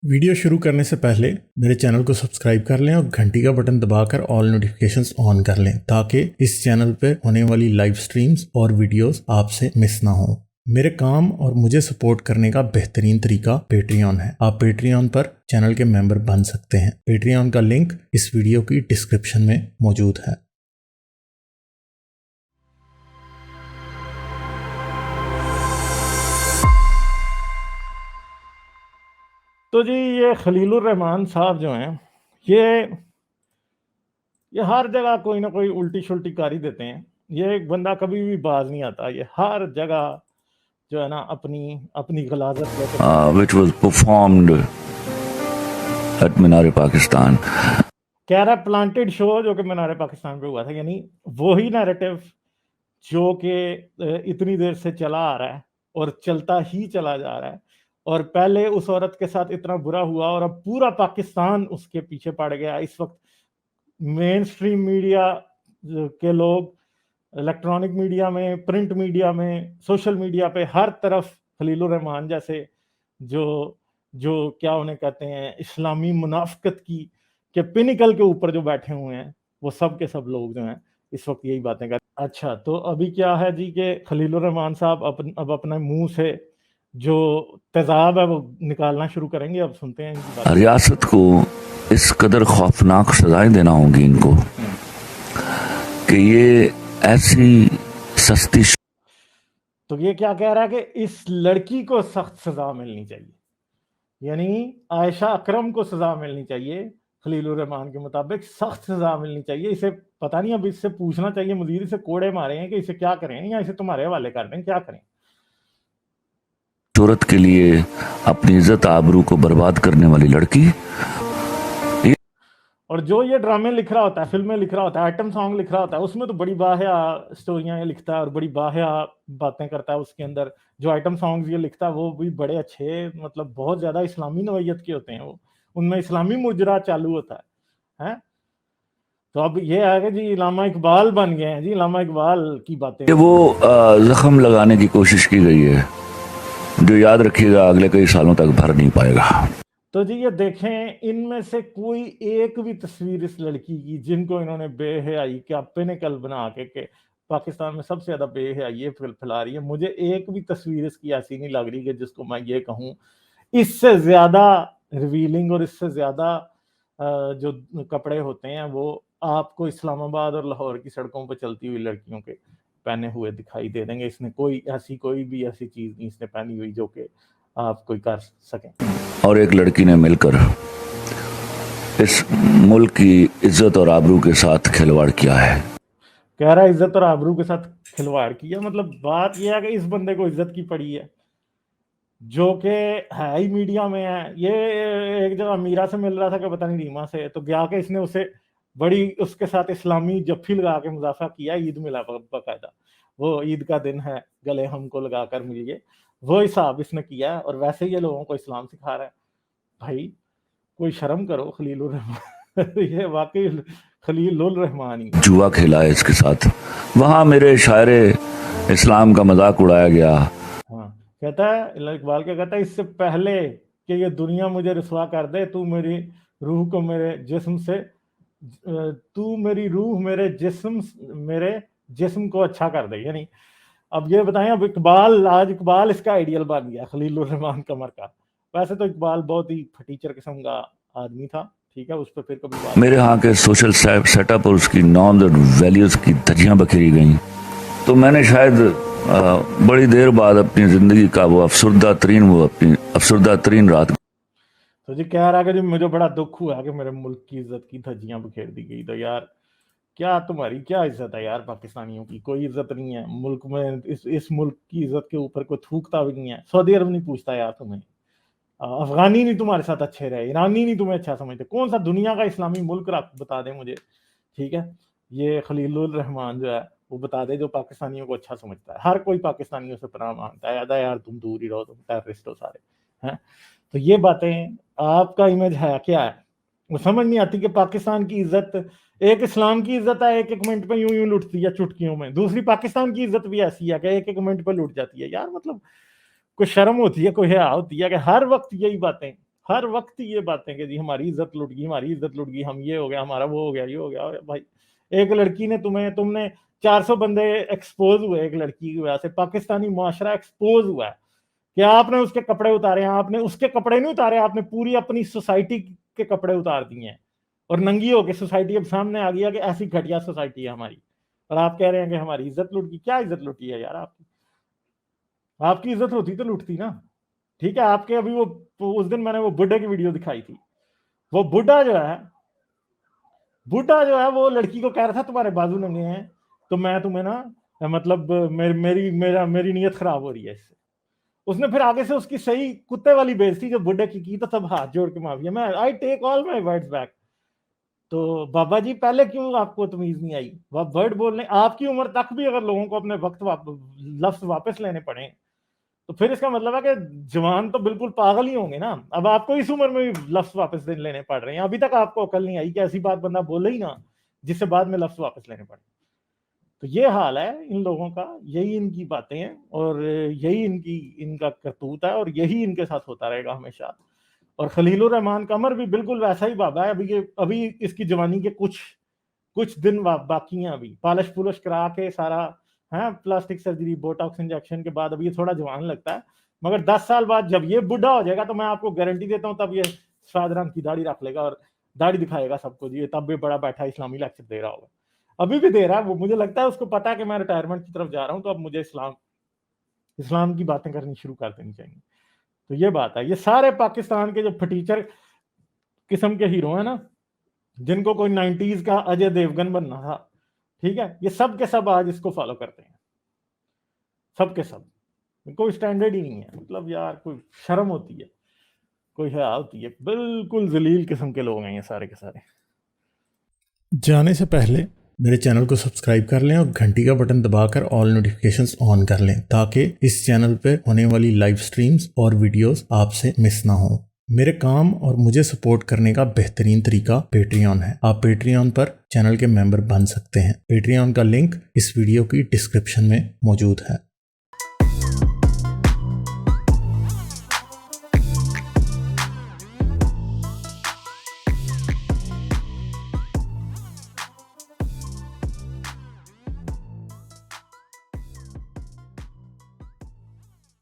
Video शुरू करने से पहले मेरे चैनल को सब्सक्राइब कर लें और घंटी का बटन दबाकर ऑल नोटिफिकेशंस ऑन कर लें ताकि इस चैनल पर होने वाली लाइव स्ट्रीम्स और वीडियोस आपसे मिस ना हो। मेरे काम और मुझे सपोर्ट करने का बेहतरीन तरीका पेट्रियन है। आप पेट्रियन पर चैनल के मेंबर बन सकते हैं। पेट्रियन का लिंक इस वीडियो की डिस्क्रिप्शन में मौजूद है। तो जी ये खलीलुर रहमान साहब जो हैं ये हर जगह कोई ना कोई उल्टी शुल्टी कारी देते हैं। ये एक बंदा कभी भी बाज नहीं आता। ये हर जगह जो है ना अपनी अपनी गलाजत लेकर which was performed at मीनार पाकिस्तान। कह रहा प्लांटेड शो जो कि मीनार पाकिस्तान पे हुआ था, यानी वही नैरेटिव जो कि इतनी देर से चला आ रहा है और चलता ही चला जा रहा है। और पहले उस औरत के साथ इतना बुरा हुआ और अब पूरा पाकिस्तान उसके पीछे पड़ गया। इस वक्त मेन स्ट्रीम मीडिया के लोग, इलेक्ट्रॉनिक मीडिया में, प्रिंट मीडिया में, सोशल मीडिया पे हर तरफ खलीलुर रहमान जैसे जो जो क्या उन्हें कहते हैं इस्लामी मुनाफिकत की के पिनिकल के ऊपर जो बैठे हुए हैं, वो सब के सब लोग जो हैं इस वक्त यही बातें कर। अच्छा, तो अभी क्या है जी कि खलीलुर रहमान साहब अब अपने मुंह से जो तेजाब है वो निकालना शुरू करेंगे। अब सुनते हैं इनकी बात। रियासत को इस कदर खौफनाक सजाएं देना होगी इनको कि ये ऐसी सस्ती। तो ये क्या कह रहा है कि इस लड़की को सख्त सजा मिलनी चाहिए, यानी आयशा अकरम को सजा मिलनी चाहिए। खलीलुर रहमान के मुताबिक सख्त सजा मिलनी चाहिए। इसे पता नहीं, अब इससे पूछना चाहिए, मुदीर इसे कोड़े मारे हैं कि इसे क्या करें या इसे तुम्हारे हवाले कर दें, क्या करें। शोहरत के लिए अपनी इज्जत आबरू को बर्बाद करने वाली लड़की। और जो ये ड्रामे लिख रहा होता है, फिल्में लिख रहा होता है, आइटम सॉन्ग लिख रहा होता है, उसमें तो बड़ी बाहिया स्टोरियां ये लिखता है और बड़ी बाहिया बातें करता है। उसके अंदर जो आइटम सॉन्ग्स ये लिखता है वो भी बड़े अच्छे, मतलब बहुत ज्यादा इस्लामी नवैयत के होते हैं। वो उनमें इस्लामी मुजरा चालू होता है? तो अब ये है कि जी इलामा इकबाल बन गए हैं जी, इलामा इकबाल की बातें। वो जख्म लगाने की कोशिश की गई है जो याद रखिएगा अगले कई सालों तक भर नहीं पाएगा। तो जी ये देखें, इनमें से कोई एक भी तस्वीर इस लड़की की जिनको इन्होंने बेहयाई का पिनिकल बना के पाकिस्तान में सबसे ज्यादा बेहयाई ये फैला रही है, मुझे एक भी तस्वीर इसकी ऐसी नहीं लग रही कि जिसको मैं ये कहूँ इससे ज्यादा रिवीलिंग और इससे ज्यादा जो कपड़े होते हैं वो आपको इस्लामाबाद और लाहौर की सड़कों पर चलती हुई लड़कियों के पहने हुए दिखाई दे देंगे। इसने कोई भी ऐसी चीज नहीं इसने पहनी हुई जो कि आप कोई कर सकें। और एक लड़की ने मिलकर इस मुल्क की इज्जत और आबरू के साथ खिलवाड़ किया है। कह रहा है इज्जत और आबरू के साथ खिलवाड़ किया, मतलब बात यह है कि इस बंदे को इज्जत की पड़ी है जो कि है ही मीडिया में है। ये एक जगह मीरा से मिल रहा था कि पता नहीं रीमा से, तो गया के इसने उसे बड़ी उसके साथ इस्लामी जफ्फी लगा के मुजाफा किया। ईद मिला बाकायदा, वो ईद का दिन है, गले हमको लगा कर मिलिए, वो हिसाब इसने किया है। और वैसे ये लोगों को इस्लाम सिखा रहा है। भाई कोई शर्म करो खलीलुर रहमान। ये वाकई खलीलुर रहमान ही जुआ खेला है इसके साथ। वहां मेरे शायरे इस्लाम का मजाक उड़ाया गया। हाँ, कहता है इकबाल क्या कहता है, इससे पहले कि ये दुनिया मुझे रुसवा कर दे, तू मेरी रूह को मेरे जिस्म से, तू मेरी रूह मेरे जिस्म को अच्छा कर दे। यानी अब ये बताएं, अब आज इकबाल इसका आइडियल बन गया खलीलुर रहमान कमर का। वैसे तो इकबाल बहुत ही फटीचर किस्म का आदमी था, ठीक है, उस पर फिर कभी बात। मेरे यहाँ के सोशल सेटअप और उसकी नॉर्म्स और वैल्यूज की धज्जियां बखेरी गई, तो मैंने शायद बड़ी देर बाद अपनी जिंदगी का वो अपनी अफसरदा तरीन रात। तो जी कह रहा है कि जी मुझे बड़ा दुख हुआ कि मेरे मुल्क की इज्जत की धज्जियां बखेर दी गई। तो यार क्या तुम्हारी क्या इज्जत है यार, पाकिस्तानियों की कोई इज्जत नहीं है मुल्क में। इस मुल्क की इज्जत के ऊपर कोई थूकता भी नहीं है। सऊदी अरब नहीं पूछता यार तुम्हें, अफगानी नहीं तुम्हारे साथ अच्छे रहे, ईरानी नहीं तुम्हें अच्छा समझते, कौन सा दुनिया का इस्लामी मुल्क बता दे मुझे, ठीक है। ये खलीलुर रहमान जो है वो बता दे जो पाकिस्तानियों को अच्छा समझता है। हर कोई पाकिस्तानियों से पनाह मांगता है, अदा यार तुम दूर ही रहो, तुम टेररिस्ट हो सारे हैं। तो ये बातें आपका इमेज है क्या है, वो समझ नहीं आती कि पाकिस्तान की इज्जत, एक इस्लाम की इज्जत है एक एक मिनट पे यूं यूं लुटती है चुटकियों में, दूसरी पाकिस्तान की इज्जत भी ऐसी है कि एक मिनट पे लुट जाती है। यार मतलब कोई शर्म होती है, कोई हया होती है कि हर वक्त यही बातें हर वक्त ये बातें कि जी हमारी इज्जत लुट गई, हमारी इज्जत लुट गई, हम ये हो गया, हमारा वो हो गया, ये हो गया। भाई एक लड़की ने तुमने 400 बंदे एक्सपोज हुए एक लड़की की वजह से, पाकिस्तानी मुआशरा एक्सपोज हुआ है कि आपने उसके कपड़े उतारे हैं। आपने उसके कपड़े नहीं उतारे, आपने पूरी अपनी सोसाइटी के कपड़े उतार दिए हैं और नंगी होकर सोसाइटी अब सामने आ गया कि ऐसी घटिया सोसाइटी है हमारी, और आप कह रहे हैं कि हमारी इज्जत लुट गई। क्या इज्जत लुटी है यार आपकी? आपकी इज्जत होती तो लुटती ना। ठीक है, आपके अभी वो उस दिन मैंने वो बुड्ढे की वीडियो दिखाई थी, वो बुड्ढा जो है वो लड़की को कह रहा था तुम्हारे बाजू नंगे हैं तो मैं तुम्हें ना मतलब मेरी नीयत खराब हो रही है इससे। उसने फिर आगे से उसकी सही कुत्ते वाली बेइज्जती जो बुड्ढे की तो तब हाथ जोड़ के माफी, मैं I take all my words back. तो बाबा जी पहले क्यों आपको तमीज नहीं आई? वर्ड बोलने आपकी उम्र तक भी अगर लोगों को अपने वक्त लफ्ज वापस लेने पड़े तो फिर इसका मतलब है कि जवान तो बिल्कुल पागल ही होंगे ना। अब आपको इस उम्र में भी लफ्ज वापस लेने पड़ रहे हैं, अभी तक आपको अकल नहीं आई कि ऐसी बात बंदा बोले ही ना जिससे बाद में लफ्ज वापस लेने पड़े। तो ये हाल है इन लोगों का, यही इनकी बातें हैं और यही इनका करतूत है और यही इनके साथ होता रहेगा हमेशा। और खलीलुर रहमान कमर भी बिल्कुल वैसा ही बाबा है। अभी इसकी जवानी के कुछ दिन बाकी हैं, अभी पालिश पुलिश करा के सारा है, प्लास्टिक सर्जरी बोटॉक्स इंजेक्शन के बाद अभी ये थोड़ा जवान लगता है, मगर 10 साल बाद जब ये बुढ़ा हो जाएगा तो मैं आपको गारंटी देता हूँ तब ये सफेद रंग की दाढ़ी रख लेगा और दाढ़ी दिखाएगा सबको जी, तब भी बड़ा बैठा इस्लामी लेक्चर दे रहा होगा। अभी भी दे रहा है वो, मुझे लगता है उसको पता है कि मैं रिटायरमेंट की तरफ जा रहा हूँ तो अब मुझे इस्लाम की बातें करनी शुरू कर देनी चाहिए। तो ये बात है, ये सारे पाकिस्तान के जो फटीचर किस्म के हीरो हैं ना, जिनको कोई 90s का अजय देवगन बनना था, ठीक है, ये सब के सब आज इसको फॉलो करते हैं, सब के सब। कोई स्टैंडर्ड ही नहीं है, मतलब यार कोई शर्म होती है, कोई हया होती है, बिल्कुल जलील किस्म के लोग हैं ये सारे के सारे। जाने से पहले मेरे चैनल को सब्सक्राइब कर लें और घंटी का बटन दबाकर ऑल नोटिफिकेशंस ऑन कर लें ताकि इस चैनल पे होने वाली लाइव स्ट्रीम्स और वीडियोस आपसे मिस ना हो। मेरे काम और मुझे सपोर्ट करने का बेहतरीन तरीका पेट्रियन है। आप पेट्रियन पर चैनल के मेंबर बन सकते हैं। पेट्रियन का लिंक इस वीडियो की डिस्क्रिप्शन में मौजूद है।